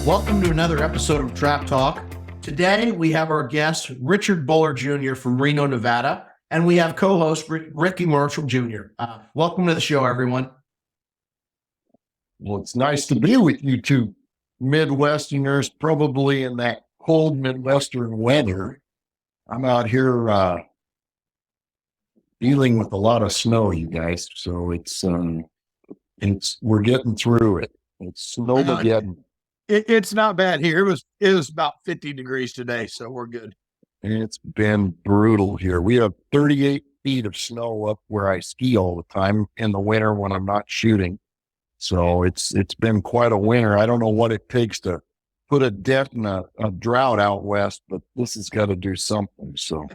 Welcome to another episode of Trap Talk. Today, we have our guest, Richard Bullard Jr. from Reno, Nevada, and we have co-host Ricky Marshall Jr. Welcome to the show, everyone. Well, it's nice to be with you two Midwesterners, probably in that cold Midwestern weather. I'm out here dealing with a lot of snow, you guys. So we're getting through it. It's snowmageddon. It's not bad here. It was about 50 degrees today, so we're good. It's been brutal here. We have 38 feet of snow up where I ski all the time in the winter when I'm not shooting. So it's been quite a winter. I don't know what it takes to put a dent in a drought out west, but this has got to do something. So,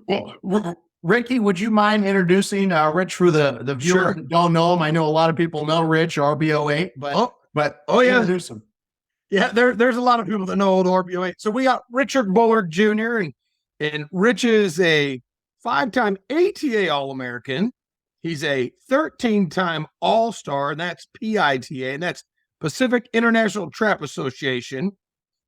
well, Ricky, would you mind introducing Rich for the viewers that don't know him? I know a lot of people know Rich, RBO8, but yeah, introduce him. Yeah, there's a lot of people that know old RBO8. So we got Richard Bullard Jr. and Rich is a 5-time ATA All-American. He's a 13-time All-Star, and that's PITA, and that's Pacific International Trap Association.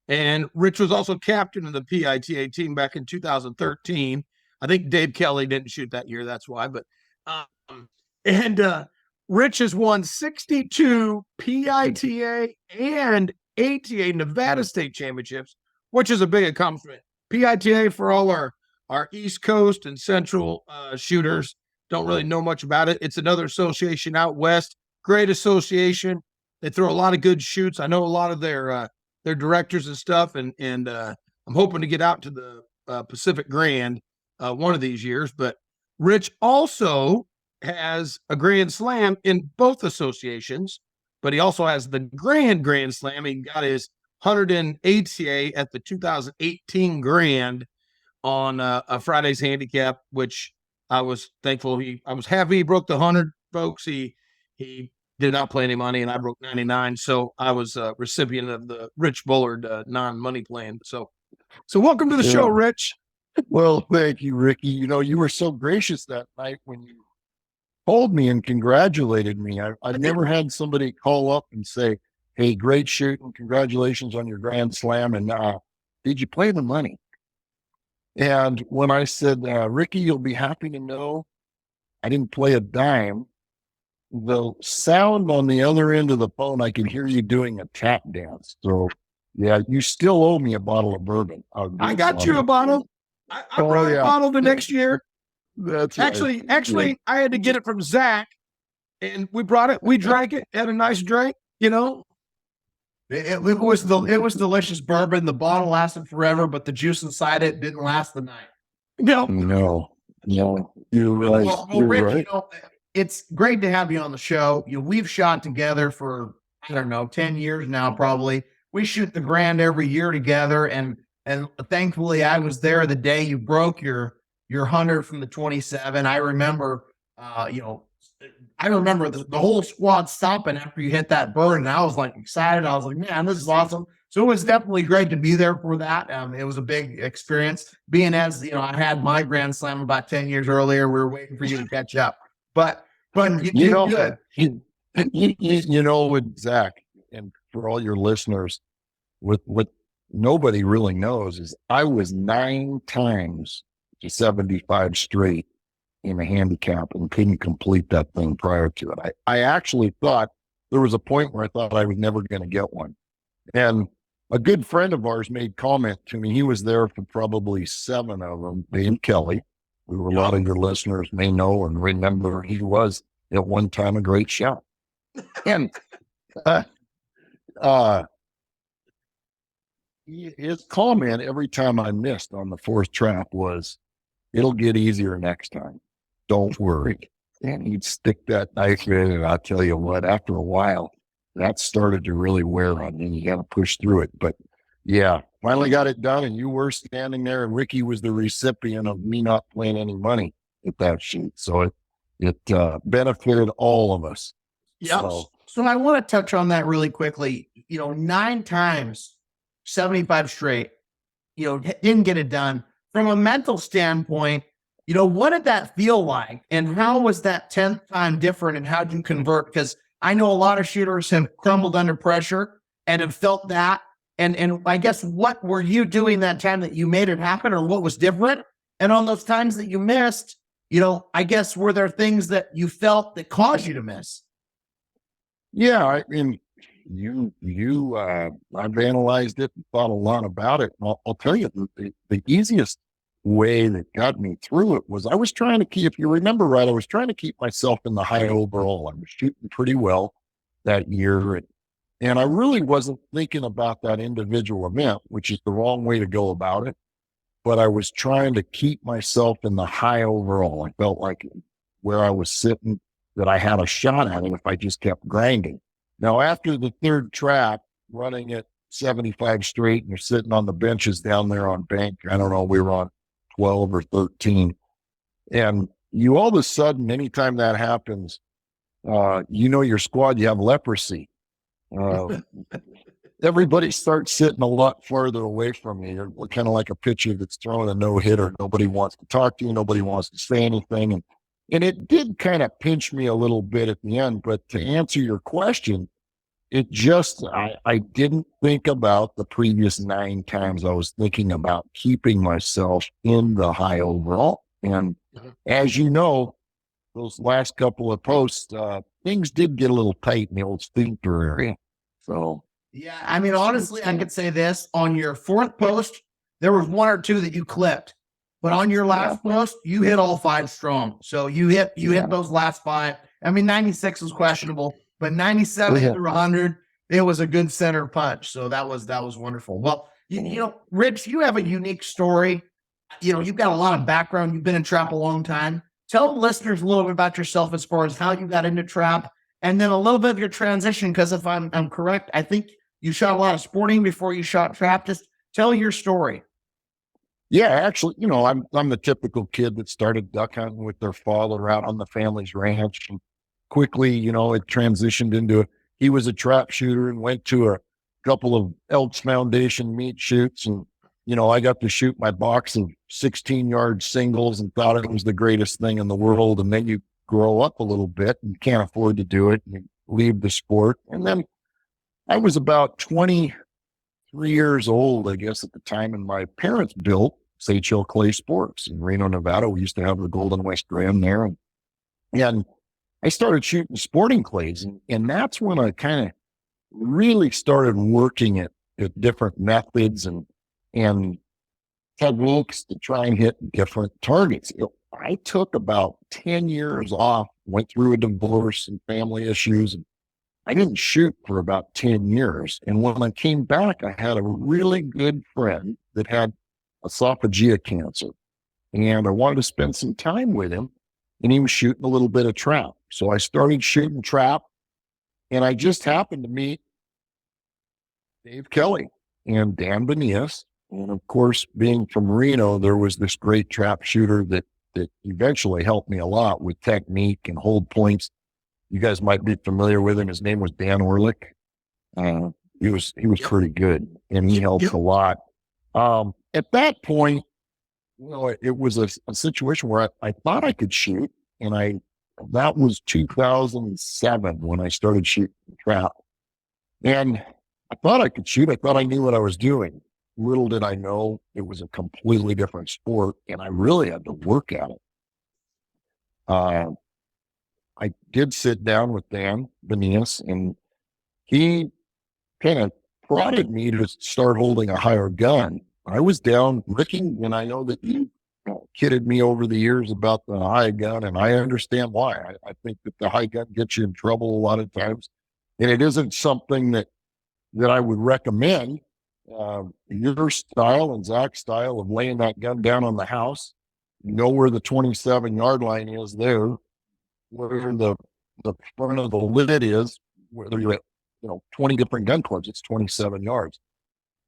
And Rich was also captain of the PITA team back in 2013. I think Dave Kelly didn't shoot that year, that's why. But Rich has won 62 PITA and ATA Nevada State Championships, which is a big accomplishment. PITA, for all our East Coast and Central shooters, don't really know much about it. It's another association out west. Great association. They throw a lot of good shoots. I know a lot of their directors and stuff, and I'm hoping to get out to the Pacific Grand one of these years. But Rich also has a Grand Slam in both associations, but he also has the Grand Slam. He got his 100 in ATA at the 2018 Grand on a Friday's handicap, which I was thankful. I was happy he broke the 100, folks. He did not play any money, and I broke 99. So I was a recipient of the Rich Bullard non-money plan. So welcome to the show, Rich. Well, thank you, Ricky. You know, you were so gracious that night when you called me and congratulated me. I've never had somebody call up and say, "Hey, great shooting. Congratulations on your Grand Slam. And did you play the money?" And when I said, "Ricky, you'll be happy to know I didn't play a dime," the sound on the other end of the phone, I could hear you doing a tap dance. So, yeah, you still owe me a bottle of bourbon. I got you a bottle. I brought a bottle the next year. That's actually, right. I had to get it from Zach, and we brought it. We drank it, had a nice drink. You know, it was delicious bourbon. The bottle lasted forever, but the juice inside it didn't last the night. No, you're right. Well, you're Rich, right. you know, it's great to have you on the show. You know, we've shot together for, I don't know, 10 years now, probably. We shoot the Grand every year together, and thankfully I was there the day you broke your 100 from the 27. I remember, the whole squad stopping after you hit that bird, and I was like excited. I was like, man, this is awesome. So it was definitely great to be there for that. It was a big experience. Being as, I had my Grand Slam about 10 years earlier. We were waiting for you to catch up. But you know, good. You know, with Zach, and for all your listeners, what nobody really knows is I was 9 times to 75 straight in a handicap and couldn't complete that thing prior to it. I actually thought there was a point where I thought I was never going to get one. And a good friend of ours made comment to me. He was there for probably 7 of them, Dave Kelly, who a lot of your listeners may know and remember. He was at one time a great shot. And his comment every time I missed on the 4th trap was, "It'll get easier next time. Don't worry." And he'd stick that knife in, and I'll tell you what, after a while, that started to really wear on you. You got to push through it. But yeah, finally got it done, and you were standing there, and Ricky was the recipient of me not playing any money at that shoot. So it benefited all of us. Yeah. So I want to touch on that really quickly. 9 times, 75 straight, didn't get it done. From a mental standpoint, what did that feel like? And how was that 10th time different, and how did you convert? Because I know a lot of shooters have crumbled under pressure. and have felt that. And I guess, what were you doing that time that you made it happen, or what was different? And on those times that you missed, I guess, were there things that you felt that caused you to miss? Yeah, I mean, I've analyzed it and thought a lot about it. And I'll tell you, the easiest way that got me through it was I was trying to keep, if you remember right, I was trying to keep myself in the high overall. I was shooting pretty well that year. And I really wasn't thinking about that individual event, which is the wrong way to go about it. But I was trying to keep myself in the high overall. I felt like where I was sitting, that I had a shot at it if I just kept grinding. Now, after the third trap, running at 75 straight, and you're sitting on the benches down there on bank, I don't know, we were on 12 or 13. And you all of a sudden, anytime that happens, your squad, you have leprosy. Everybody starts sitting a lot farther away from me. You're kind of like a pitcher that's throwing a no-hitter. Nobody wants to talk to you. Nobody wants to say anything. And it did kind of pinch me a little bit at the end. But to answer your question, it just, I didn't think about the previous 9 times. I was thinking about keeping myself in the high overall. And as you know, those last couple of posts, things did get a little tight in the old sphincter area. So, yeah, I mean, honestly, I could say this: on your 4th post, there was 1 or 2 that you clipped, but on your last post, you hit all 5 strong. So you hit those last 5. I mean, 96 was questionable, but 97 through 100, it was a good center punch. So that was wonderful. Well, Rich, you have a unique story. You've got a lot of background. You've been in trap a long time. Tell the listeners a little bit about yourself as far as how you got into trap, and then a little bit of your transition, because if I'm correct, I think you shot a lot of sporting before you shot trap. Just tell your story. Yeah, actually, I'm the typical kid that started duck hunting with their father out on the family's ranch. And quickly, it transitioned into, he was a trap shooter and went to a couple of Elks Foundation meat shoots. And, I got to shoot my box of 16-yard singles and thought it was the greatest thing in the world. And then you grow up a little bit and can't afford to do it, and you leave the sport. And then I was about 23 years old, I guess, at the time, and my parents built SHL Clay Sports in Reno, Nevada. We used to have the Golden West Ram there. And I started shooting sporting clays. And that's when I kind of really started working at different methods and techniques to try and hit different targets. I took about 10 years off, went through a divorce and family issues, and I didn't shoot for about 10 years. And when I came back, I had a really good friend that had esophageal cancer, and I wanted to spend some time with him, and he was shooting a little bit of trap. So I started shooting trap, and I just happened to meet Dave Kelly and Dan Benias. And of course, being from Reno, there was this great trap shooter that eventually helped me a lot with technique and hold points. You guys might be familiar with him. His name was Dan Orlick. He was pretty good, and he helped a lot. At that point, it was a situation where I thought I could shoot, and that was 2007 when I started shooting trap. And I thought I could shoot. I thought I knew what I was doing. Little did I know it was a completely different sport, and I really had to work at it. I did sit down with Dan Benias, and he kind of prodded me to start holding a higher gun. I was down looking, and I know that you kidded me over the years about the high gun, and I understand why. I think that the high gun gets you in trouble a lot of times, and it isn't something that I would recommend. Your style and Zach's style of laying that gun down on the house, where the 27-yard line is there, where the front of the lid is, whether you're at 20 different gun clubs, it's 27 yards.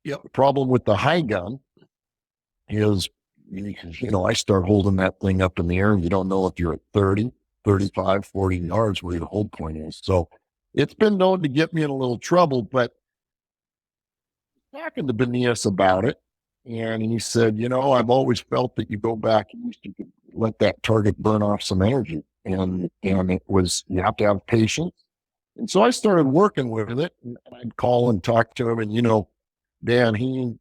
Yep. The problem with the high gun is, I start holding that thing up in the air, and you don't know if you're at 30, 35, 40 yards where your hold point is. So it's been known to get me in a little trouble, but talking to Benias about it, and he said, I've always felt that you go back and you could let that target burn off some energy. And it was, you have to have patience. And so I started working with it, and I'd call and talk to him. And, Dan, he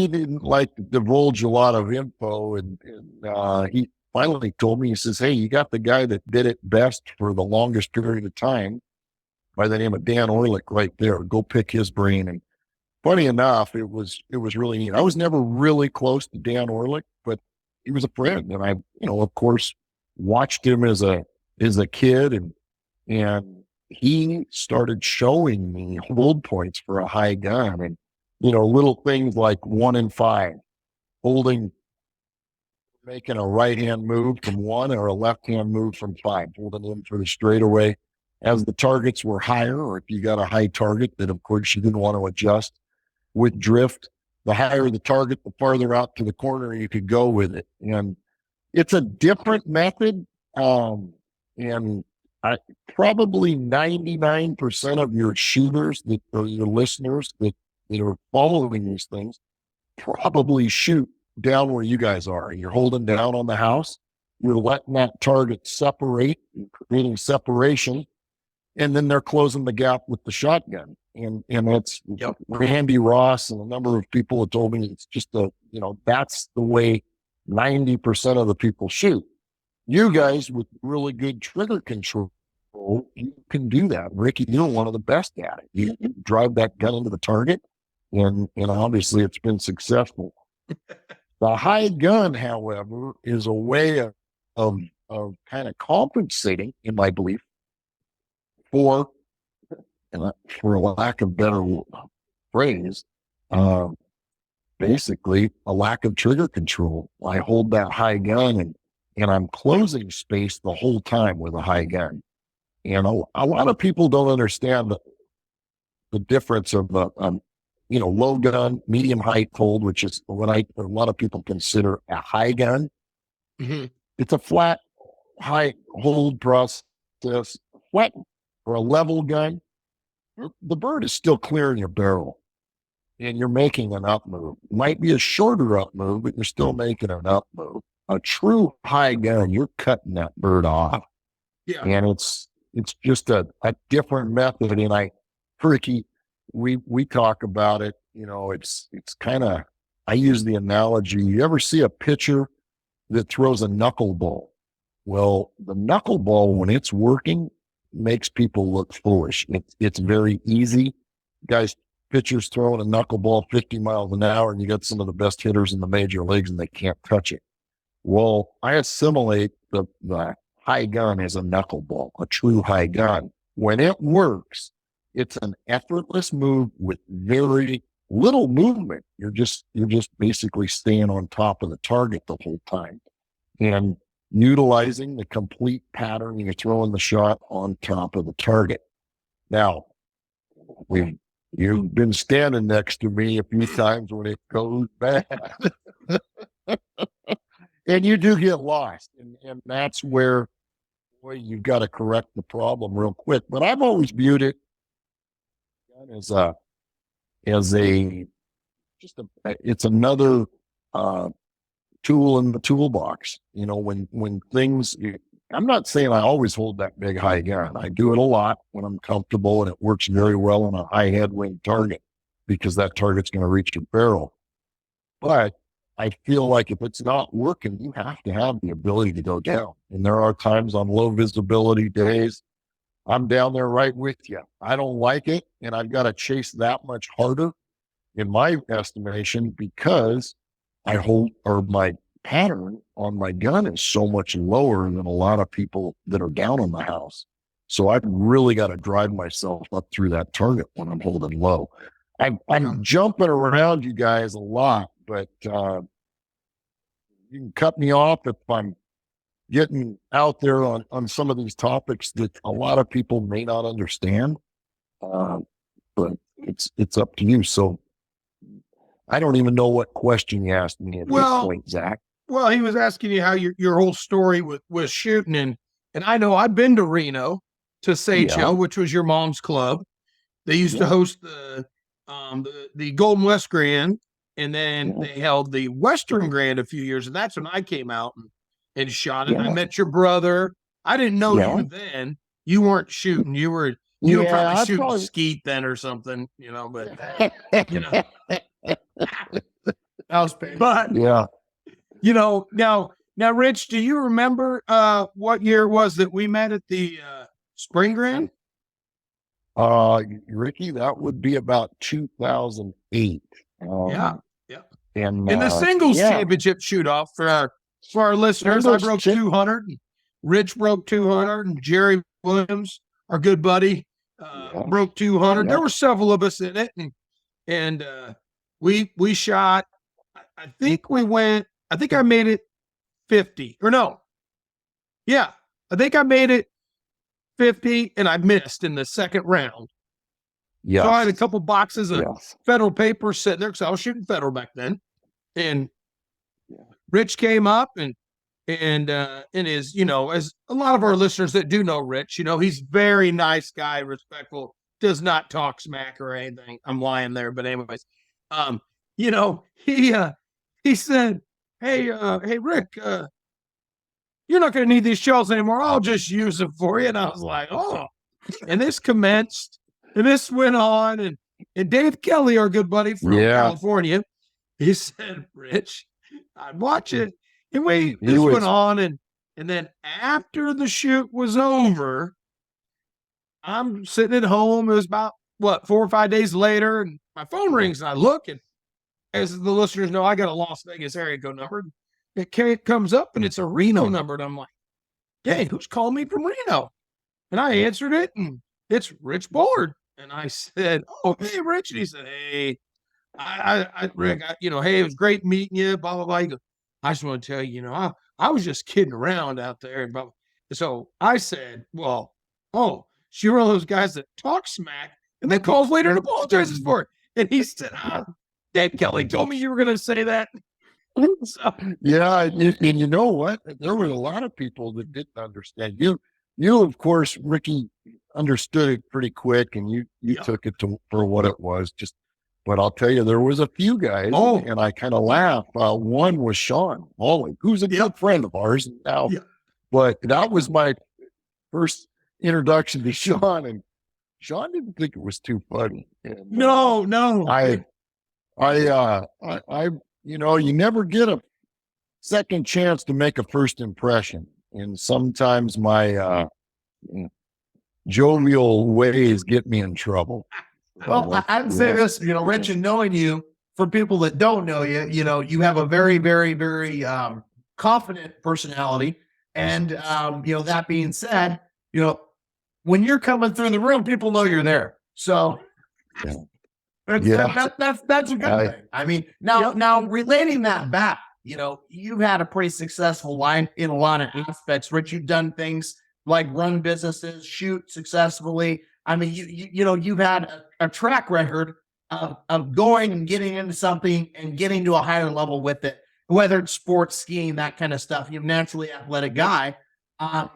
didn't like to divulge a lot of info. And he finally told me, he says, hey, you got the guy that did it best for the longest period of time by the name of Dan Orlick right there. Go pick his brain. And funny enough, it was really neat. I was never really close to Dan Orlick, but he was a friend. And I, of course, watched him as a kid, and he started showing me hold points for a high gun, and little things like 1 in 5, making a right hand move from 1 or a left hand move from 5, holding in for the straightaway as the targets were higher, or if you got a high target that of course you didn't want to adjust with drift, the higher the target, the farther out to the corner you could go with it. And it's a different method. And probably 99% of your shooters or your listeners that are following these things probably shoot down where you guys are. You're holding down on the house. You're letting that target separate, creating separation, and then they're closing the gap with the shotgun. And it's Randy Ross and a number of people have told me it's just that's the way 90% of the people shoot. You guys with really good trigger control, you can do that. Ricky, you're one of the best at it. You drive that gun into the target, and obviously it's been successful. The high gun, however, is a way of kind of compensating, in my belief, for a lack of better phrase, basically a lack of trigger control. I hold that high gun and I'm closing space the whole time with a high gun. And a lot of people don't understand the difference of low gun, medium height hold, which is what a lot of people consider a high gun. Mm-hmm. It's a flat, high hold process, flat or a level gun. The bird is still clearing your barrel, and you're making an up move. It might be a shorter up move, but you're still making an up move. A true high gun, you're cutting that bird off. Yeah. And it's just a different method. And Ricky, we talk about it, it's kind of, I use the analogy. You ever see a pitcher that throws a knuckleball? Well, the knuckleball, when it's working, makes people look foolish. It's very easy. Guys, pitchers throwing a knuckleball 50 miles an hour, and you got some of the best hitters in the major leagues, and they can't touch it. Well, I assimilate the high gun as a knuckleball, a true high gun. When it works, it's an effortless move with very little movement. You're just basically staying on top of the target the whole time and utilizing the complete pattern. You're throwing the shot on top of the target. Now, you've been standing next to me a few times when it goes bad. And you do get lost. And that's where, boy, you've got to correct the problem real quick. But I've always viewed it it's another tool in the toolbox. When things, I'm not saying I always hold that big high gun. I do it a lot when I'm comfortable, and it works very well on a high headwind target because that target's going to reach your barrel. But I feel like if it's not working, you have to have the ability to go down. And there are times on low visibility days, I'm down there right with you. I don't like it, and I've got to chase that much harder, in my estimation, because my pattern on my gun is so much lower than a lot of people that are down on the house. So I've really got to drive myself up through that target when I'm holding low. I'm jumping around you guys a lot, but you can cut me off if I'm getting out there on some of these topics that a lot of people may not understand. But it's up to you. So I don't even know what question you asked me at this point, Zach. Well, he was asking you how your whole story was shooting, and I know I've been to Reno to ShotCo, which was your mom's club. They used to host the Golden West Grand, and then they held the Western Grand a few years, and that's when I came out and shot it. I met your brother. I didn't know you then. You weren't shooting. You were You were Yeah, probably I'd shooting probably- skeet then or something, but That was painful. but yeah. Now, Rich, do you remember what year it was that we met at the Spring Grand? Ricky, that would be about 2008. Yeah. And In the singles yeah. championship shoot off for our listeners, I Singles broke 200. And Rich broke 200, and Jerry Williams, our good buddy, Yeah. broke 200. Yeah. There were several of us in it, and we shot. I think I made it 50 or no. Yeah, I think I made it 50, and I missed in the second round. Yeah. So I had a couple boxes of Yes. federal papers sitting there because I was shooting federal back then. And Rich came up and is, as a lot of our listeners that do know Rich, he's very nice guy, respectful, does not talk smack or anything. I'm lying there, but anyways, he said, hey Rick, you're not going to need these shells anymore. I'll just use them for you. And I was like, oh, and this commenced and this went on. And Dave Kelly, our good buddy from California, he said, Rich, I'd watch it. And this went on. And then after the shoot was over, I'm sitting at home. It was about 4 or 5 days later, and my phone rings and I look, and as the listeners know, I got a Las Vegas area code number. It comes up and it's a Reno number. And I'm like, dang, who's calling me from Reno? And I answered it, and it's Rich Bullard. And I said, oh, hey, Rich. And he said, hey, Rick, hey, it was great meeting you, blah, blah, blah. He goes, I just want to tell you, I was just kidding around out there. And blah, blah. So I said, well, oh, so you're one of those guys that talk smack and then calls later and apologizes for it. And he said, Dave Kelly told me you were going to say that. So, yeah, and you know what? There were a lot of people that didn't understand. You of course, Ricky, understood it pretty quick, and you took it for what it was. But I'll tell you, there was a few guys, and I kind of laughed. One was Sean Hawley, who's a good friend of ours now. Yeah. But that was my first introduction to Sean, and Sean didn't think it was too funny. And, no. You never get a second chance to make a first impression. And sometimes my jovial ways get me in trouble. Well, I'd say this, Rich, and knowing you, for people that don't know you, you have a very, very, very confident personality. And, that being said, when you're coming through the room, people know you're there. So that's a good thing. I mean, now relating that back, you've had a pretty successful line in a lot of aspects. Rich, you've done things like run businesses, shoot successfully. I mean, you've had a track record of going and getting into something and getting to a higher level with it, whether it's sports, skiing, that kind of stuff. You're a naturally athletic guy. How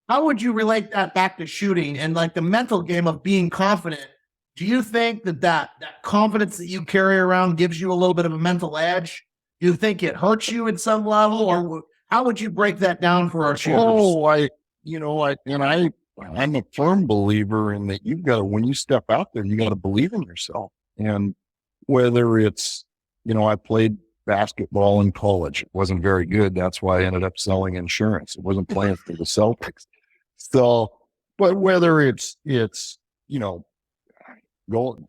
would you relate that back to shooting and like the mental game of being confident? Do you think that confidence that you carry around gives you a little bit of a mental edge? Do you think it hurts you at some level, or how would you break that down for our shooters? Oh, I'm a firm believer in that you've got to, when you step out there, you got to believe in yourself. And whether it's, I played basketball in college. It wasn't very good. That's why I ended up selling insurance. It wasn't playing for the Celtics. So, but whether it's,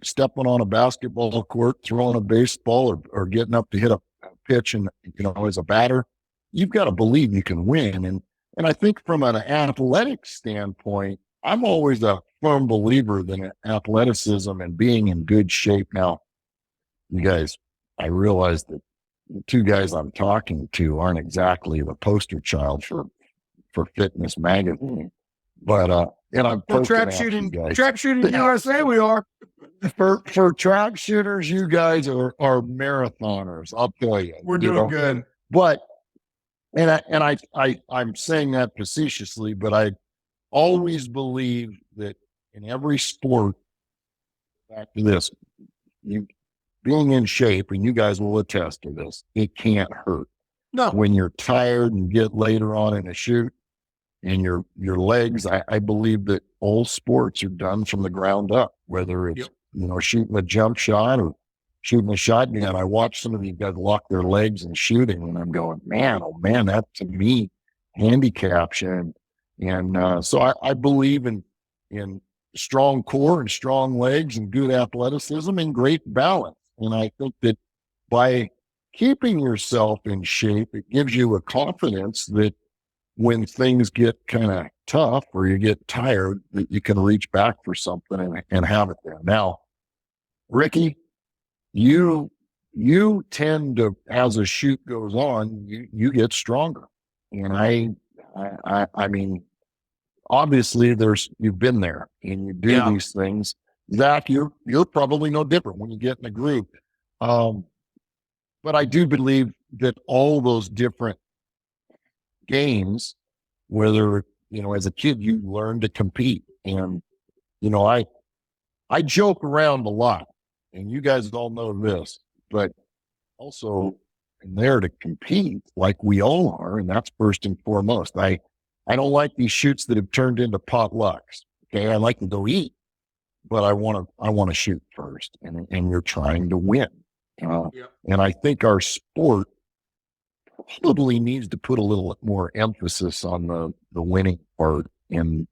stepping on a basketball court, throwing a baseball, or getting up to hit a pitch and, as a batter, you've got to believe you can win. And I think from an athletic standpoint, I'm always a firm believer that athleticism and being in good shape. Now, you guys, I realize that the two guys I'm talking to aren't exactly the poster child for fitness magazine, but and I'm Trapshooting USA. We are for trap shooters. You guys are marathoners. I'll tell you, we're doing good. But I'm saying that facetiously, but I always believe that in every sport, back to this, you being in shape, and you guys will attest to this, it can't hurt. No. When you're tired and get later on in a shoot, and your legs. I believe that all sports are done from the ground up, whether it's, shooting a jump shot or shooting a shotgun. I watch some of these guys lock their legs and shooting, and I'm going, man, oh man, that to me handicaps you. And so I believe in strong core and strong legs and good athleticism and great balance. And I think that by keeping yourself in shape, it gives you a confidence that when things get kind of tough or you get tired, that you can reach back for something and have it there. Now, Ricky, you tend to, as a shoot goes on, you get stronger. And I mean, obviously you've been there and you do these things. Zach, you're probably no different when you get in a group. But I do believe that all those different games, whether, as a kid, you learn to compete. And, I joke around a lot, and you guys all know this, but also I'm there to compete like we all are. And that's first and foremost. I don't like these shoots that have turned into potlucks. Okay. I like to go eat, but I want to shoot first, and you're trying to win. And I think our sport probably needs to put a little more emphasis on the winning part, and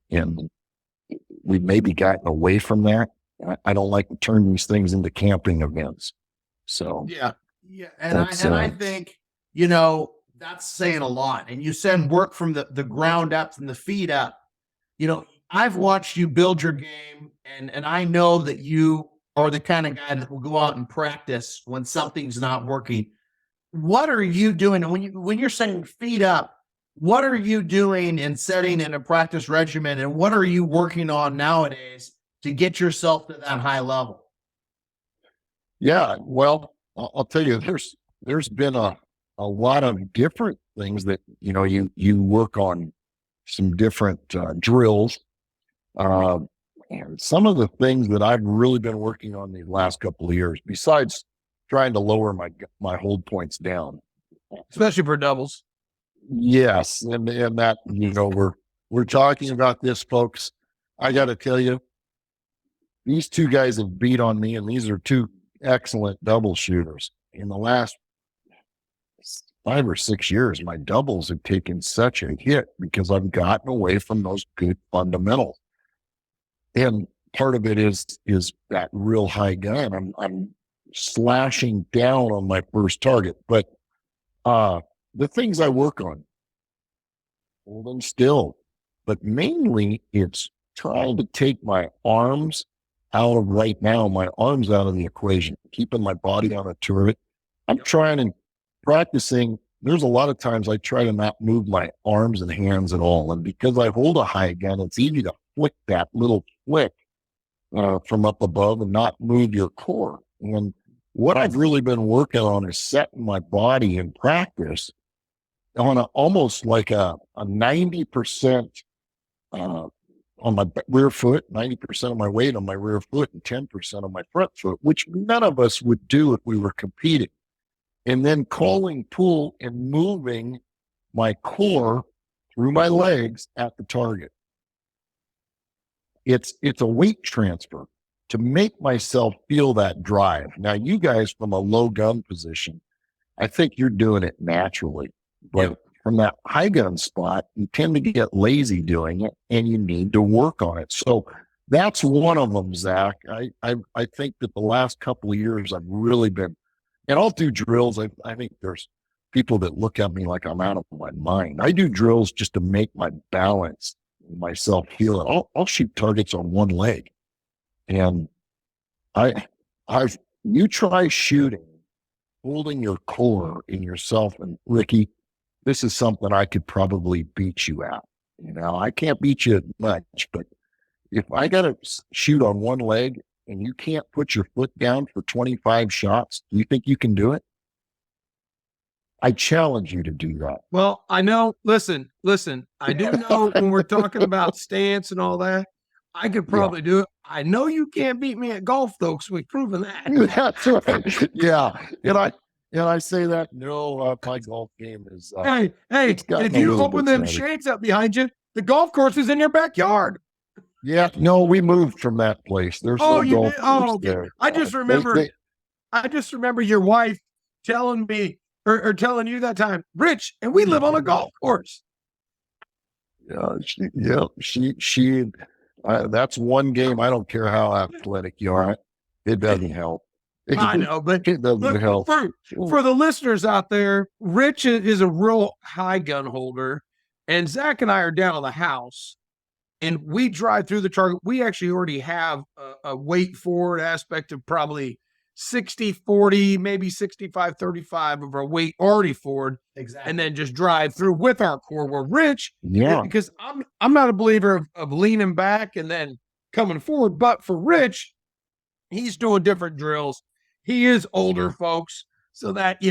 we've maybe gotten away from that. I don't like to turn these things into camping events. So and I think that's saying a lot. And you said work from the ground up, from the feet up. I've watched you build your game, and I know that you are the kind of guy that will go out and practice when something's not working. What are you doing when you're saying feet up? What are you doing and setting in a practice regimen, and what are you working on nowadays to get yourself to that high level? Yeah, well, I'll tell you, there's been a lot of different things that you work on, some different drills. And some of the things that I've really been working on these last couple of years, besides trying to lower my hold points down, especially for doubles. Yes, and that we're talking about this, folks. I got to tell you, these two guys have beat on me, and these are two excellent double shooters. In the last 5 or 6 years, my doubles have taken such a hit because I've gotten away from those good fundamentals. And part of it is that real high gun. I'm slashing down on my first target. But the things I work on, holding still, but mainly it's trying to take my arms out of the equation, keeping my body on a turret. I'm trying and practicing. There's a lot of times I try to not move my arms and hands at all. And because I hold a high gun, it's easy to flick that little flick from up above and not move your core. And what I've really been working on is setting my body in practice on almost like a 90% on my rear foot, 90% of my weight on my rear foot, and 10% on my front foot, which none of us would do if we were competing. And then calling pull and moving my core through my legs at the target. It's a weight transfer to make myself feel that drive. Now, you guys from a low gun position, I think you're doing it naturally, but from that high gun spot, you tend to get lazy doing it, and you need to work on it. So that's one of them, Zach. I think that the last couple of years I've really been, and I'll do drills. I think there's people that look at me like I'm out of my mind. I do drills just to make my balance, myself feel it. I'll shoot targets on one leg. And you try shooting, holding your core in yourself. And Ricky, this is something I could probably beat you at. I can't beat you much, but if I got to shoot on one leg and you can't put your foot down for 25 shots, do you think you can do it? I challenge you to do that. Well, I know, listen, I do know when we're talking about stance and all that, I could probably do it. I know you can't beat me at golf though, because we've proven that. That's right. Yeah. And I say that, no, my golf game is. Hey, if you open them shades up behind you, The golf course is in your backyard. Yeah, no, we moved from that place. There's Oh, no you golf did? Oh, course okay. there. I just remember your wife telling me or telling you that time, Rich, and we live on a golf course. That's one game. I don't care how athletic you are. It doesn't help. I know, but It doesn't look, help. for the listeners out there, Rich is a real high gun holder, and Zach and I are down on the house, and we drive through the target. We actually already have a weight forward aspect of probably 60-40, maybe 65-35 of our weight already forward, Exactly. and then just drive through with our core. Where Rich, Yeah. because I'm not a believer of leaning back and then coming forward, but for Rich, he's doing different drills. He is older, folks, so that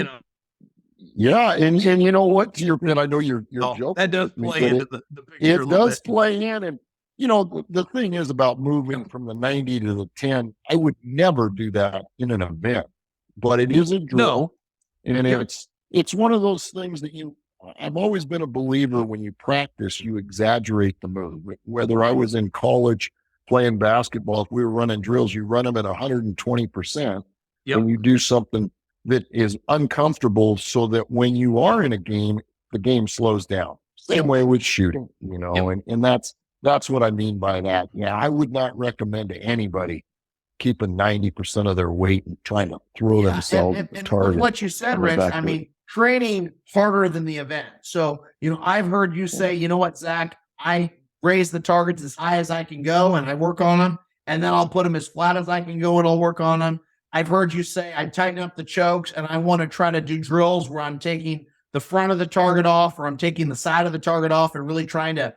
Yeah, and you know what? And I know you're joking. that does with me, play but into the picture. it does play in. And the thing is about moving from the 90 to the 10, I would never do that in an event, but it is a drill. And it's one of those things that I've always been a believer when you practice, you exaggerate the move. Whether I was in college playing basketball, if we were running drills, you run them at 120%. Yep. And you do something that is uncomfortable so that when you are in a game, the game slows down. Same way with shooting, and that's what I mean by that. Yeah, I would not recommend to anybody keeping 90% of their weight and trying to throw themselves at the target. What you said, Rich, I mean, training harder than the event. So, I've heard you say, you know what, Zach, I raise the targets as high as I can go and I work on them, and then I'll put them as flat as I can go and I'll work on them. I've heard you say I tighten up the chokes and I want to try to do drills where I'm taking the front of the target off or I'm taking the side of the target off and really trying to,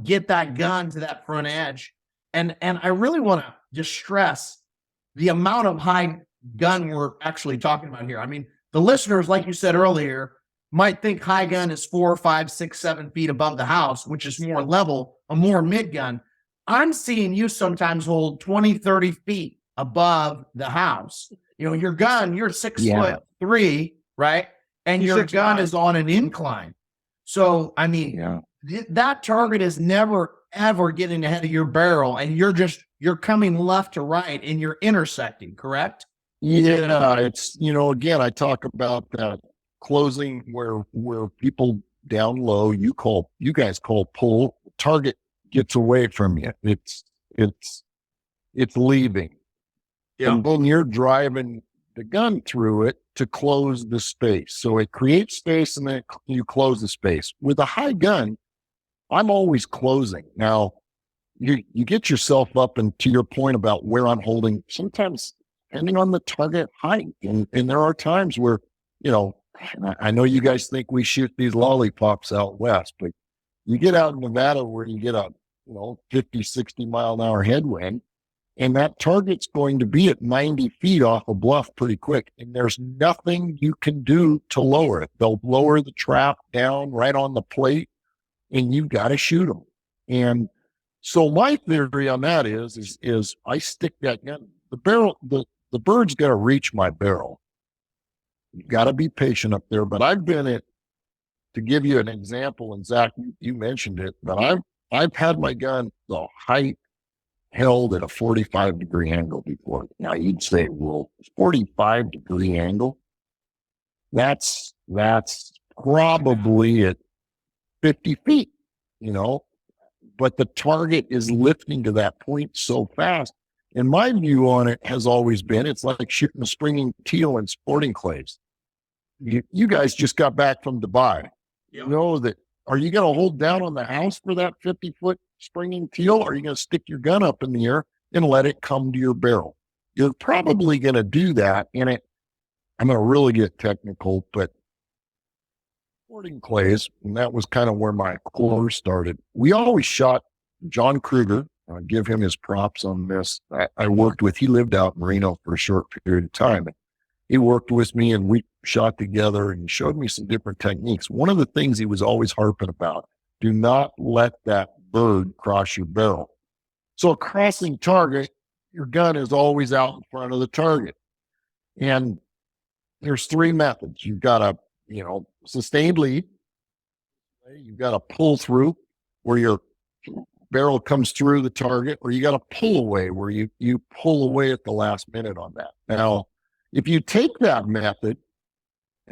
get that gun to that front edge. And I really want to just stress the amount of high gun we're actually talking about here. I mean, the listeners, like you said earlier, might think high gun is 4, 5, 6, 7 feet above the house, which is more level, a more mid gun. I'm seeing you sometimes hold 20, 30 feet above the house. Your gun, you're 6'3", right? And your gun is on an incline. So, I mean, that target is never, ever getting ahead of your barrel. And you're coming left to right and you're intersecting, correct? Yeah. It's, again, I talk about that closing where people down low, you guys call pull, target gets away from you. It's leaving. Yeah. And then you're driving the gun through it to close the space. So it creates space and then you close the space. With a high gun, I'm always closing. Now, you get yourself up, and to your point about where I'm holding, sometimes depending on the target height. And there are times where, I know you guys think we shoot these lollipops out west, but you get out in Nevada where you get a 50, 60 mile an hour headwind. And that target's going to be at 90 feet off a bluff pretty quick. And there's nothing you can do to lower it. They'll lower the trap down right on the plate and you've got to shoot them. And so my theory on that is I stick that gun, the barrel, the bird's got to reach my barrel. You've got to be patient up there. But I've been to give you an example, and Zach, you mentioned it, but I've had my gun, the height, held at a 45-degree angle before. Now you'd say, well, 45-degree angle, that's probably at 50 feet, but the target is lifting to that point so fast. And my view on it has always been, it's like shooting a springing teal in sporting clays. You guys just got back from Dubai. You know that, are you going to hold down on the house for that 50-foot springing teal, or are you going to stick your gun up in the air and let it come to your barrel? You're probably going to do that. And I'm going to really get technical, but sporting clays, and that was kind of where my core started. We always shot John Kruger. I'll give him his props on this. I worked with, he lived out in Reno for a short period of time. He worked with me and we shot together and he showed me some different techniques. One of the things he was always harping about, do not let that bird cross your barrel. So a crossing target, your gun is always out in front of the target. And there's 3 methods. You've got a, sustained lead. You've got to pull through, where your barrel comes through the target, or you got to pull away where you pull away at the last minute on that. Now, if you take that method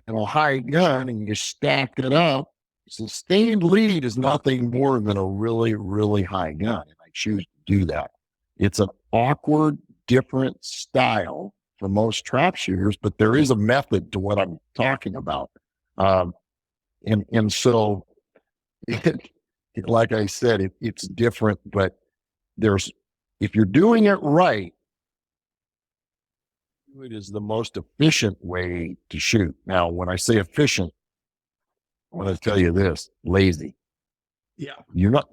and a high gun and you stack it up, sustained lead is nothing more than a really, really high gun. And I choose to do that. It's an awkward, different style for most trap shooters, but there is a method to what I'm talking about. And so, like I said, it's different, but if you're doing it right, it is the most efficient way to shoot. Now, when I say efficient, I want to tell you this: lazy. Yeah, you're not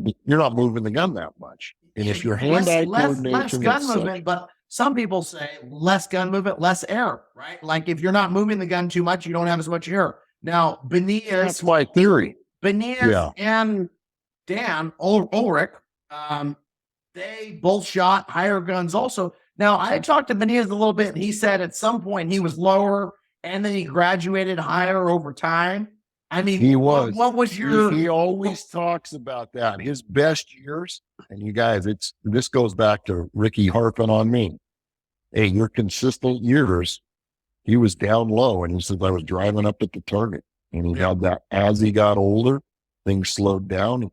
moving the gun that much, and if your hand-eye less coordination gun is such- movement, but some people say less gun movement, less air, right? Like if you're not moving the gun too much, you don't have as much air. Now, that's my theory. Benias and Dan Ulrich, they both shot higher guns also. Now, I talked to Benias a little bit, and he said at some point he was lower, and then he graduated higher over time. I mean, He was. What was your? He always talks about that. His best years, and you guys, this goes back to Ricky harping on me. Hey, your consistent years, he was down low, and he says I was driving up at the target, and he had that. As he got older, things slowed down.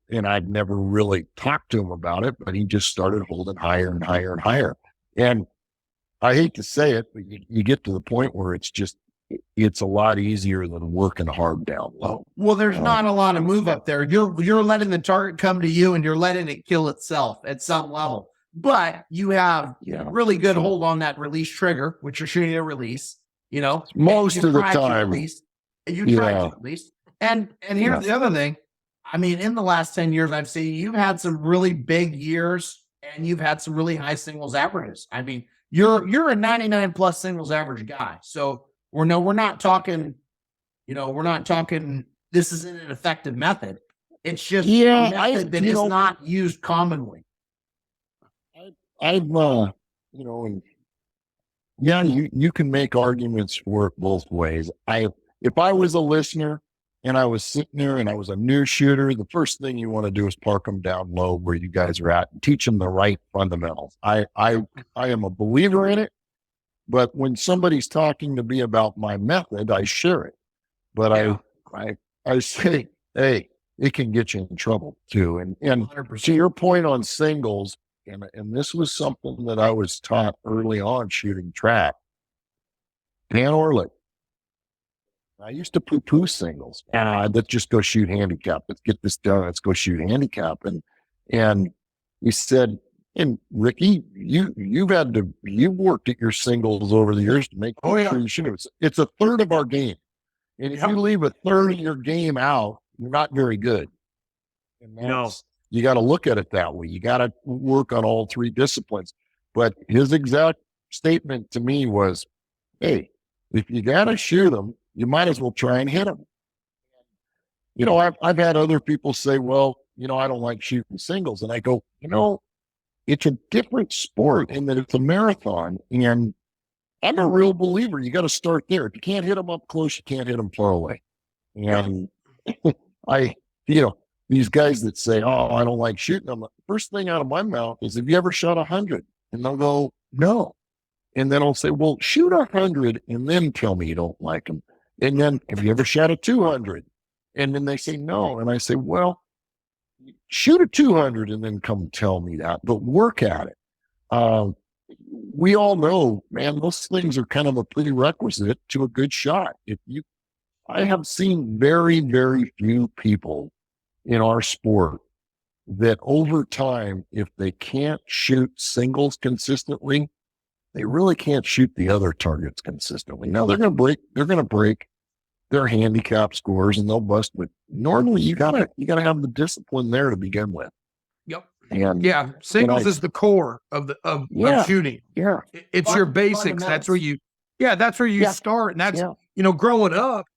And I'd never really talked to him about it, but he just started holding higher and higher and higher. And I hate to say it, but you get to the point where it's a lot easier than working hard down low. Well, there's not a lot of move up there. You're letting the target come to you, and you're letting it kill itself at some level. But you have really good hold on that release trigger, which you're shooting a release. You know, Most of the time, you try to release. And here's the other thing. I mean, in the last 10 years, I've seen you've had some really big years, and you've had some really high singles averages. I mean, you're a 99 plus singles average guy. So we're not talking, this isn't an effective method. It's just a method that is not used commonly. And you can make arguments for it both ways. If I was a listener and I was sitting there and I was a new shooter, the first thing you want to do is park them down low where you guys are at and teach them the right fundamentals. I am a believer in it, but when somebody's talking to me about my method, I share it. But I say, hey, it can get you in trouble too. And 100%. To your point on singles, and this was something that I was taught early on shooting track. Dan Orlick. I used to poo-poo singles. Let's just go shoot handicap. Let's get this done. Let's go shoot handicap. And he said, and Ricky, you've worked at your singles over the years to make sure you shoot. It's a third of our game. And if you leave a third of your game out, you're not very good. And you got to look at it that way. You got to work on all three disciplines. But his exact statement to me was, hey, if you got to shoot them, you might as well try and hit them. I've had other people say, well, I don't like shooting singles. And I go, it's a different sport in that it's a marathon. And I'm a real believer. You got to start there. If you can't hit them up close, you can't hit them far away. And these guys that say, oh, I don't like shooting them. First thing out of my mouth is, have you ever shot 100? And they'll go, no. And then I'll say, well, shoot 100 and then tell me you don't like them. And then, have you ever shot a 200? And then they say, no. And I say, well, shoot a 200 and then come tell me that, but work at it. We all know, man, those things are kind of a prerequisite to a good shot. I have seen very, very few people in our sport that over time, if they can't shoot singles consistently, they really can't shoot the other targets consistently. Now they're going to break their handicap scores and they'll bust, but normally you gotta have the discipline there to begin with. Yep. And singles is the core of shooting. Yeah. It's your basics. That's where you start. And that's, growing up,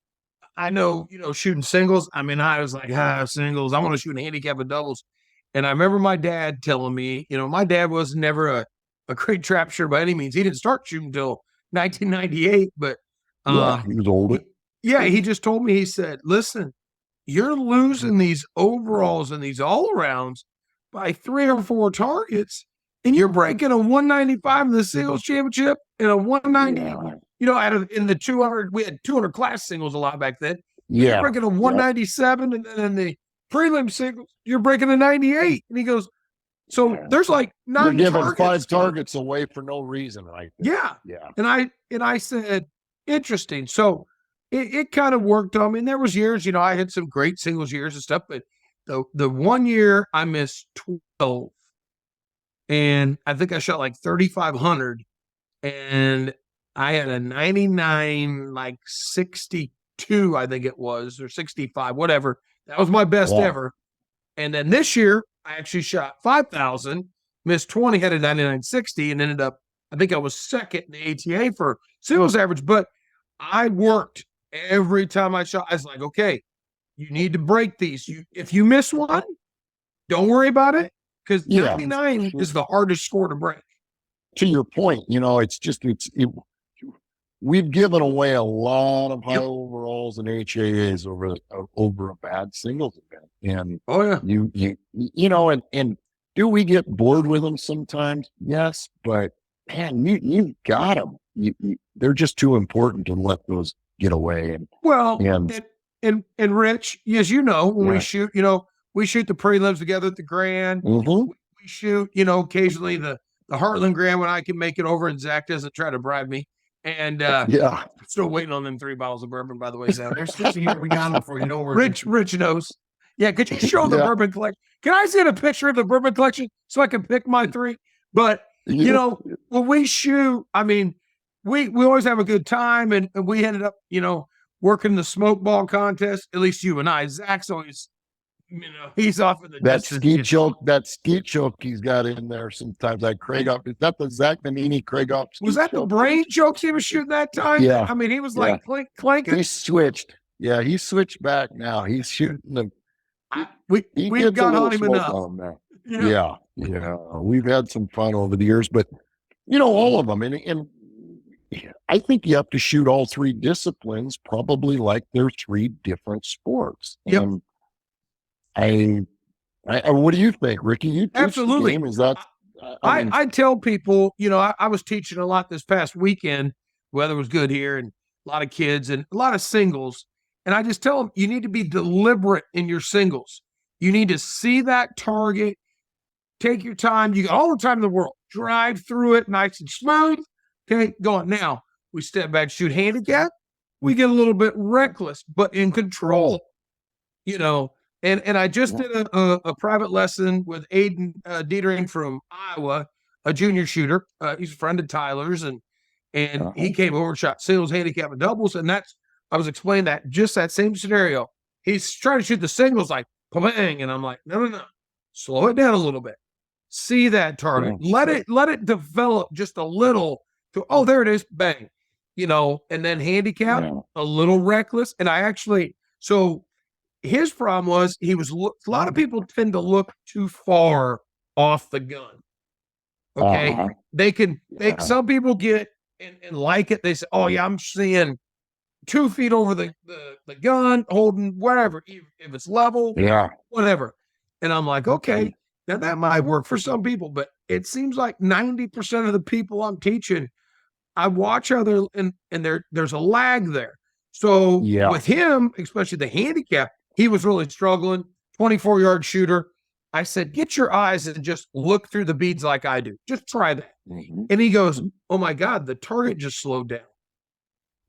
I know, shooting singles. I mean, I was like, singles. I want to shoot a handicap of doubles. And I remember my dad telling me, my dad was never a great trap shooter by any means. He didn't start shooting until 1998, but he was older. Yeah, he just told me, he said, listen, you're losing these overalls and these all-arounds by 3 or 4 targets, and you're breaking a 195 in the singles championship and a 190, in the 200, we had 200 class singles a lot back then. You're breaking a 197, and then in the prelim singles, you're breaking a 98. And he goes, so there's like 9 You're giving targets. 5 targets away for no reason, right there. Yeah. And I said, interesting. So it kind of worked on me. And there was years, I had some great singles years and stuff, but the one year I missed 12, and I think I shot like 3,500, and I had a 99, like 62, I think it was, or 65, whatever. That was my best ever. And then this year I actually shot 5,000, missed 20, had a 99.60, and ended up, I think I was second in the ATA for singles average, but I worked every time I shot. I was like, okay, you need to break these. If you miss one, don't worry about it, because 99 is the hardest score to break. To your point, we've given away a lot of high overalls and HAAs over a bad singles event. And and do we get bored with them sometimes? Yes, but man, you got them. They're just too important to let those get away. And Rich, as you know, when we shoot, we shoot the prelims together at the Grand. Mm-hmm. We shoot, occasionally the Heartland Grand when I can make it over, and Zach doesn't try to bribe me. And I'm still waiting on them 3 bottles of bourbon, by the way, Zach. There's 6 here. We got them for you. No worries. Rich knows. Yeah, could you show the bourbon collection? Can I see a picture of the bourbon collection so I can pick my 3? But when we shoot, I mean, we always have a good time, and we ended up, working the smoke ball contest. At least you and I. Zach's always, he's off in the that skeet choke he's got in there sometimes. Like Krieghoff, is that the Zach Nannini Krieghoff? Was that the brain jokes he was shooting that time? Yeah. I mean, he was like clanking. He switched. Yeah, he switched back now. He's shooting them. We've got on him enough. Yeah. We've had some fun over the years, but all of them, and I think you have to shoot all 3 disciplines, probably like they're 3 different sports. Yep. And what do you think, Ricky? You teach absolutely. The game. Is that? I tell people, I was teaching a lot this past weekend. Weather was good here, and a lot of kids and a lot of singles. And I just tell them, you need to be deliberate in your singles. You need to see that target, take your time. You got all the time in the world. Drive through it nice and smooth. Okay, going. Now, we step back, shoot handicap. We get a little bit reckless, but in control. And I just did a private lesson with Aiden Dietering from Iowa, a junior shooter. He's a friend of Tyler's, and he came over and shot singles, handicap, and doubles. And I was explaining that same scenario. He's trying to shoot the singles like bang, and I'm like, no, slow it down a little bit. See that target. Let it develop just a little. There it is, bang. And then handicap, a little reckless. And so his problem was a lot of people tend to look too far off the gun. Okay. Some people get and like it. They say, oh yeah, I'm seeing 2 feet over the gun, holding whatever, if it's level, whatever. And I'm like, okay, now that might work for some people, but it seems like 90% of the people I'm teaching, I watch how they're and there's a lag there. So with him, especially the handicap, he was really struggling. 24-yard shooter. I said, get your eyes and just look through the beads like I do. Just try that. Mm-hmm. And he goes, oh my God, the target just slowed down.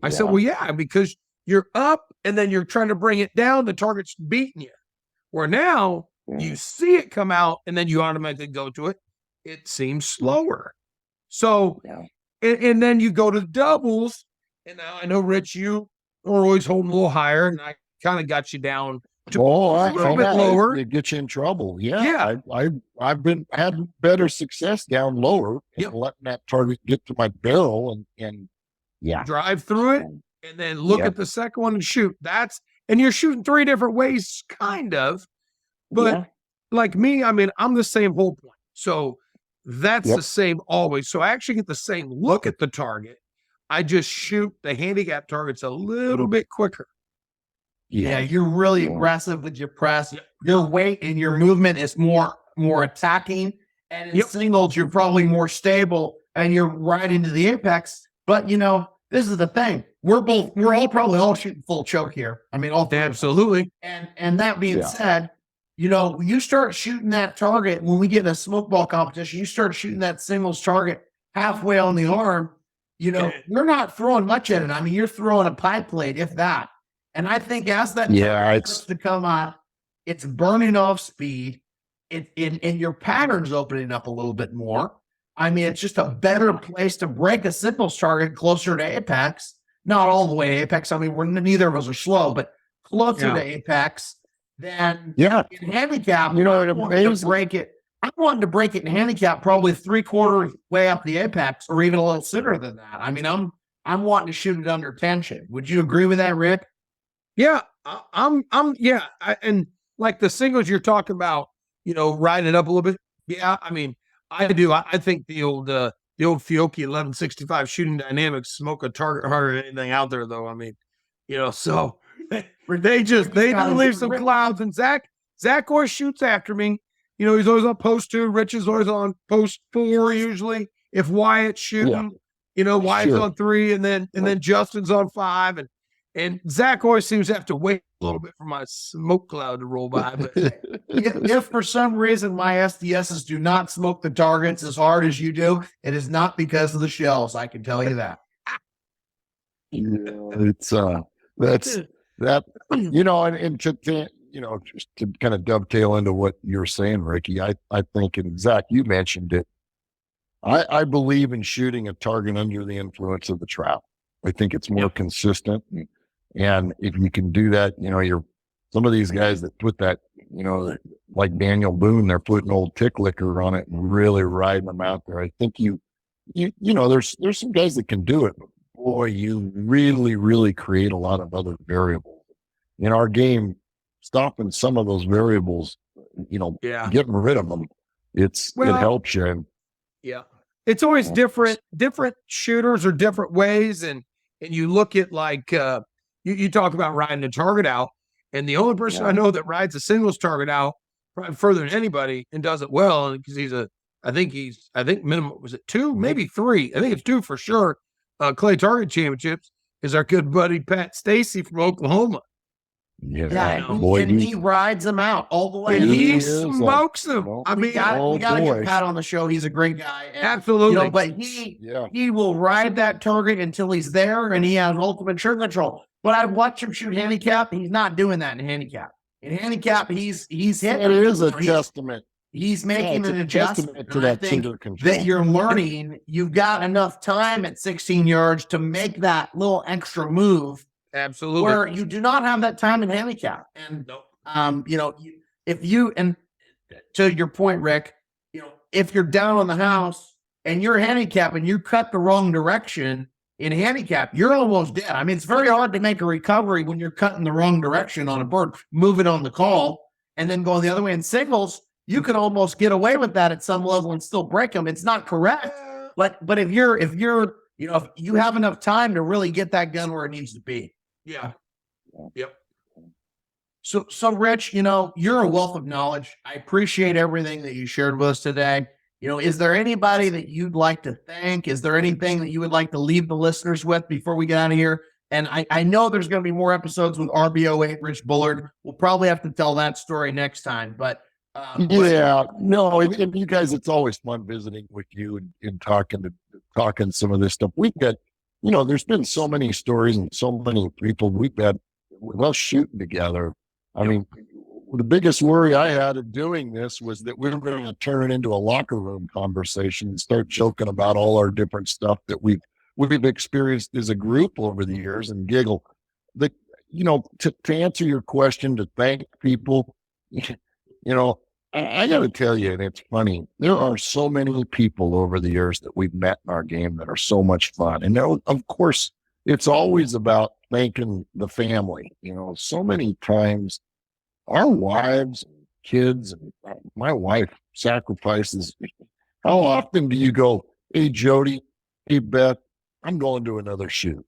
I said, well, yeah, because you're up and then you're trying to bring it down. The target's beating you. Where now you see it come out and then you automatically go to it. It seems slower. So, and then you go to doubles. And now I know, Rich, you are always holding a little higher, and I kind of got you down to a little bit lower. It gets you in trouble. Yeah. I've had better success down lower and letting that target get to my barrel and drive through it and then look at the second one and shoot. And you're shooting 3 different ways, kind of. But like me, I mean, I'm the same whole point. So that's the same always. So I actually get the same look at the target. I just shoot the handicap targets a little bit quicker. Yeah, you're really aggressive with your press. Your weight and your movement is more attacking. And in singles, you're probably more stable and you're right into the apex. But this is the thing. We're all shooting full choke here. I mean, all three of us. Absolutely. And that being said, you start shooting that target when we get in a smoke ball competition, you start shooting that singles target halfway on the arm, you're not throwing much at it. I mean, you're throwing a pipe plate, if that. And I think as that starts to come out, it's burning off speed. And your pattern's opening up a little bit more. I mean, it's just a better place to break a singles target closer to apex. Not all the way to apex. I mean, neither of us are slow, but closer to apex than in handicap. I wanted to break it in handicap probably 3/4 way up the apex, or even a little sooner than that. I mean, I'm wanting to shoot it under tension. Would you agree with that, Rick? Yeah, and like the singles you're talking about, riding it up a little bit. Yeah, I mean, I do. I think the old Fiocchi 1165 shooting dynamics smoke a target harder than anything out there, though. I mean, so they do leave some clouds. And Zach always shoots after me. He's always on post 2. Rich is always on post 4 usually. If Wyatt's shooting, Wyatt's on 3, and then Justin's on 5, and Zach always seems to have to wait a little bit for my smoke cloud to roll by. But if for some reason my SDSs do not smoke the targets as hard as you do, it is not because of the shells. I can tell you that. It's that's that, and just to kind of dovetail into what you're saying, Ricky, I think, and Zach, you mentioned it. I believe in shooting a target under the influence of the trap. I think it's more consistent. And if you can do that, some of these guys that put that, like Daniel Boone, they're putting old tick liquor on it and really riding them out there. I think there's some guys that can do it, but boy, you really, really create a lot of other variables in our game. Stopping some of those variables, getting rid of them, it helps you. And it's always different shooters or different ways. And you look at like, you talk about riding a target out, and the only person I know that rides a singles target out probably further than anybody and does it well, because I think minimum, was it 2, maybe 3? I think it's 2 for sure. Clay Target Championships is our good buddy Pat Stacy from Oklahoma. And he rides them out all the way. And he smokes them. I mean, we got to get Pat on the show. He's a great guy. And, absolutely. But he will ride that target until he's there, and he has ultimate shirt control. But I watch him shoot handicap. He's not doing that in handicap. In handicap, he's hitting. It is a testament. He's making an adjustment to that shooter control that you're learning. You've got enough time at 16 yards to make that little extra move. Absolutely. Where you do not have that time in handicap. And, and to your point, Rick, if you're down on the house and you're handicapped and you cut the wrong direction in handicap, you're almost dead. I mean, it's very hard to make a recovery when you're cutting the wrong direction on a board, moving on the call, and then going the other way. In singles, you can almost get away with that at some level and still break them. It's not correct. But if you have enough time to really get that gun where it needs to be. Yeah. Yep. So Rich, you're a wealth of knowledge. I appreciate everything that you shared with us today. Is there anybody that you'd like to thank? Is there anything that you would like to leave the listeners with before we get out of here? And I know there's going to be more episodes with RBO8, Rich Bullard. We'll probably have to tell that story next time, but and you guys, it's always fun visiting with you and talking some of this stuff. We've got, there's been so many stories and so many people we've had shooting together. I mean, the biggest worry I had of doing this was that we were going to turn it into a locker room conversation and start joking about all our different stuff that we've experienced as a group over the years and giggle. To answer your question, to thank people, I got to tell you, and it's funny, there are so many people over the years that we've met in our game that are so much fun. And of course, it's always about thanking the family. So many times our wives, kids, and my wife sacrifices. How often do you go, hey, Jody, hey, Beth, I'm going to another shoot.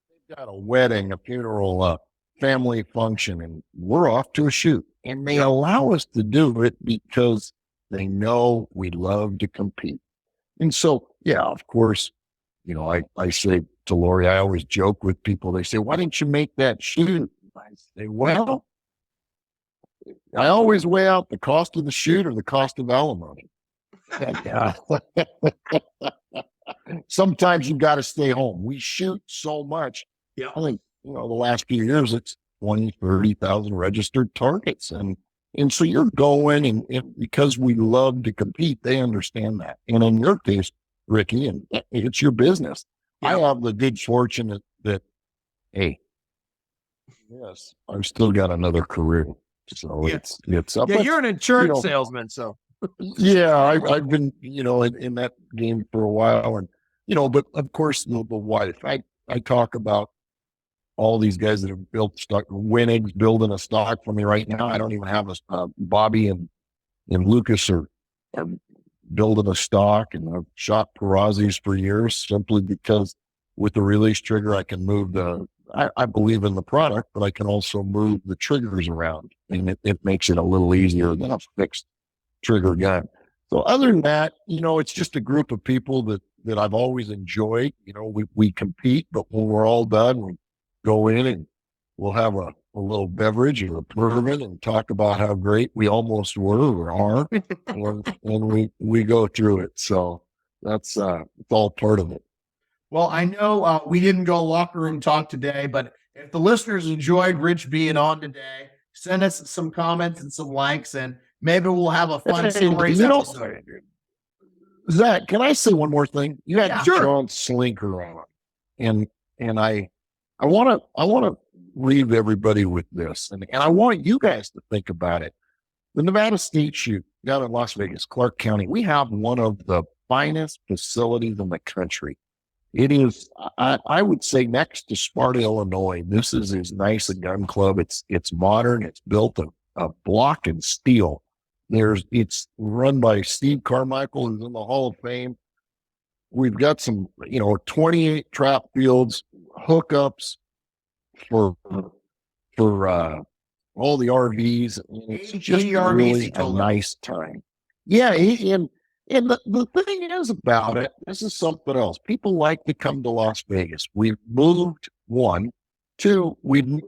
They've got a wedding, a funeral, family function and we're off to a shoot. And they allow us to do it because they know we love to compete. And so, yeah, of course, I say to Lori, I always joke with people. They say, why didn't you make that shoot? I say, well, I always weigh out the cost of the shoot or the cost of alimony. Sometimes you got to stay home. We shoot so much. Yeah. I think, the last few years, it's 20, 30,000 registered targets. And so you're going and because we love to compete, they understand that. And in your case, Ricky, and it's your business. Yeah. I have the good fortune that, hey, yes, I've still got another career. So it's up. Yeah, you're an insurance salesman, so yeah, I've been, in that game for a while. And, but of course, the wife, I talk about all these guys that have built stock. Wenig's building a stock for me right now. I don't even have Bobby and Lucas are building a stock, and I've shot Perazzi's for years simply because with the release trigger, I can move I believe in the product, but I can also move the triggers around, and it makes it a little easier than a fixed trigger gun. So other than that, it's just a group of people that I've always enjoyed. We compete, but when we're all done, we go in and we'll have a little beverage or a bourbon and talk about how great we almost were or are, and we go through it. So that's it's all part of it. Well, I know we didn't go locker room talk today, but if the listeners enjoyed Rich being on today, send us some comments and some likes, and maybe we'll have a fun stories episode. Zach, can I say one more thing? You had Sure. John Slinker on, and I want to leave everybody with this, and I want you guys to think about it. The Nevada State Shoot down in Las Vegas, Clark County, we have one of the finest facilities in the country. It is, I would say, next to Sparta, Illinois. This is as nice a gun club. It's modern. It's built of block and steel. It's run by Steve Carmichael, who's in the Hall of Fame. We've got some, 28 trap fields, hookups for all the RVs. It's just really a nice time. Yeah, and the thing is about it, this is something else. People like to come to Las Vegas. We've moved, one. Two,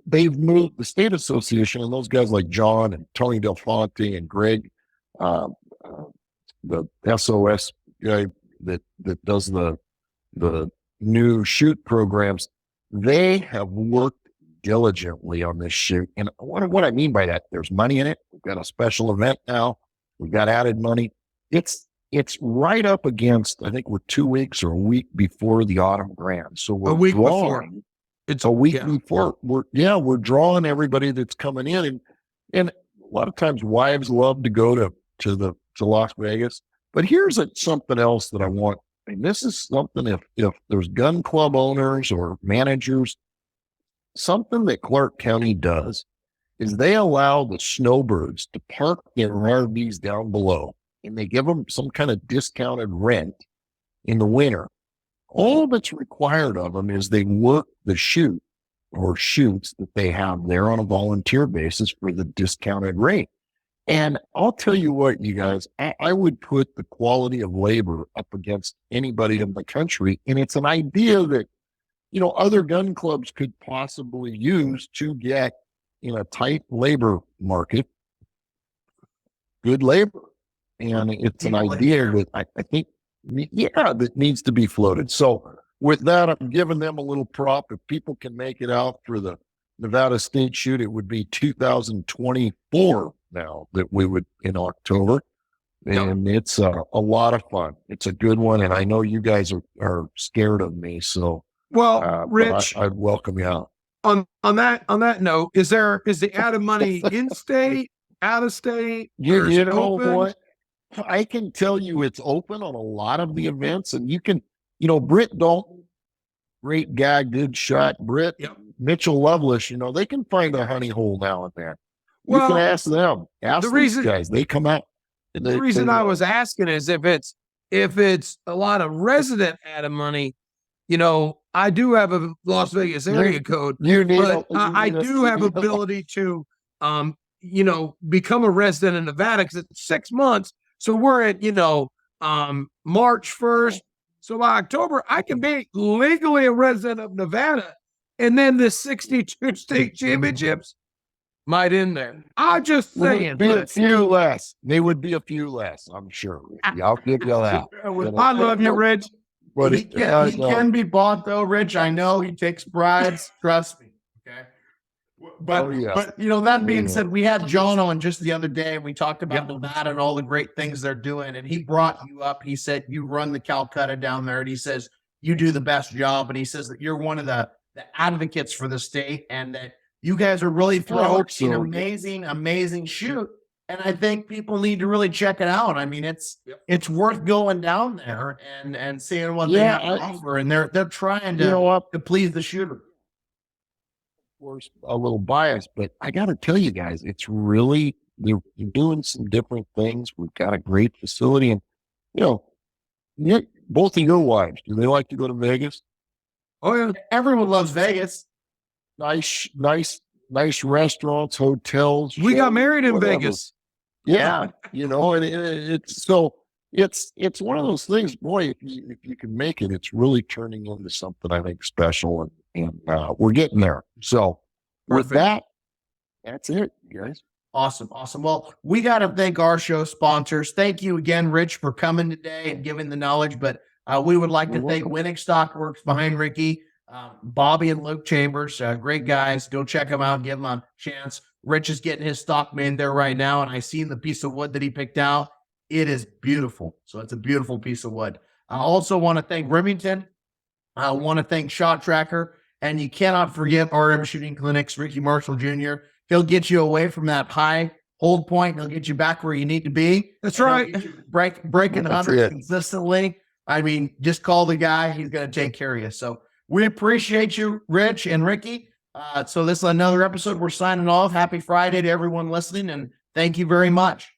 they've moved the state association and those guys like John and Tony Del Fonte and Greg, the SOS guy that does the new shoot programs. They have worked diligently on this shoot. And what I mean by that, there's money in it. We've got a special event now. We've got added money. It's right up against, I think we're 2 weeks or a week before the Autumn Grand. So we're a week drawing, before. It's a week before. We're drawing everybody that's coming in. And a lot of times wives love to go to Las Vegas. But here's something else that I want. And this is something if there's gun club owners or managers, something that Clark County does is they allow the snowbirds to park their RVs down below, and they give them some kind of discounted rent in the winter. All that's required of them is they work the shoot or shoots that they have there on a volunteer basis for the discounted rate. And I'll tell you what, you guys, I would put the quality of labor up against anybody in the country. And it's an idea that, other gun clubs could possibly use to get in a tight labor market, good labor. And it's an idea that I think, that needs to be floated. So with that, I'm giving them a little prop. If people can make it out for the Nevada State Shoot, it would be 2024 now that we would in October. And it's a lot of fun. It's a good one. And I know you guys are scared of me. So, well, Rich, I'd welcome you out. On that note, is the added money in state, out of state? You know what? I can tell you it's open on a lot of the events, and you can, Britt Dalton, great guy, good shot. Britt, Mitchell Lovelace, they can find a honey hole now and then. You can ask them. Ask these guys. They come out. The reason I was asking is if it's a lot of resident added money, you know, I do have a Las Vegas area code, but I do have ability to, you know, become a resident in Nevada because it's 6 months. So we're at, you know, March 1st. So by October, I can be legally a resident of Nevada. And then the 62 state championships might end there. I'm just saying. Be a few less. They would be a few less, I'm sure. I'll give you that. I love you, Rich. But he can be bought though, Rich. I know he takes brides. Trust me. Okay. But, but you know, that being said, we had John on just the other day and we talked about Nevada and all the great things they're doing. And he brought you up. He said, you run the Calcutta down there. And he says, you do the best job. And he says that you're one of the advocates for the state and that you guys are really throwing an amazing shoot. And I think people need to really check it out. I mean, it's worth going down there and seeing what they have to offer. And they're trying to please the shooter. Of course, a little biased, but I got to tell you guys, it's really, they're doing some different things. We've got a great facility. And, you know, both of your wives, do they like to go to Vegas? Oh, yeah. Everyone loves Vegas. Nice restaurants, hotels. We got married in Vegas. Yeah, you know, and it's one of those things, boy, if you can make it, it's really turning into something I think special, and we're getting there. So with that, that's it, guys. Awesome. Well, we got to thank our show sponsors. Thank you again, Rich, for coming today and giving the knowledge. But we would like to thank Wenig Stockworks behind Ricky, Bobby and Luke Chambers, great guys. Go check them out, give them a chance. Rich is getting his stock made there right now, and I seen the piece of wood that he picked out. It is beautiful. So it's a beautiful piece of wood. I also want to thank Remington. I want to thank Shot Tracker, and you cannot forget RM Shooting Clinics, Ricky Marshall Jr. He'll get you away from that high hold point. He'll get you back where you need to be. That's right. Breaking hundreds consistently. I mean, just call the guy. He's going to take care of you. So we appreciate you, Rich and Ricky. So this is another episode. We're signing off. Happy Friday to everyone listening, and thank you very much.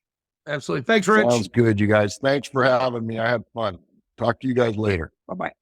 Absolutely. Thanks, Rich. Sounds good, you guys. Thanks for having me. I had fun. Talk to you guys later. Bye-bye.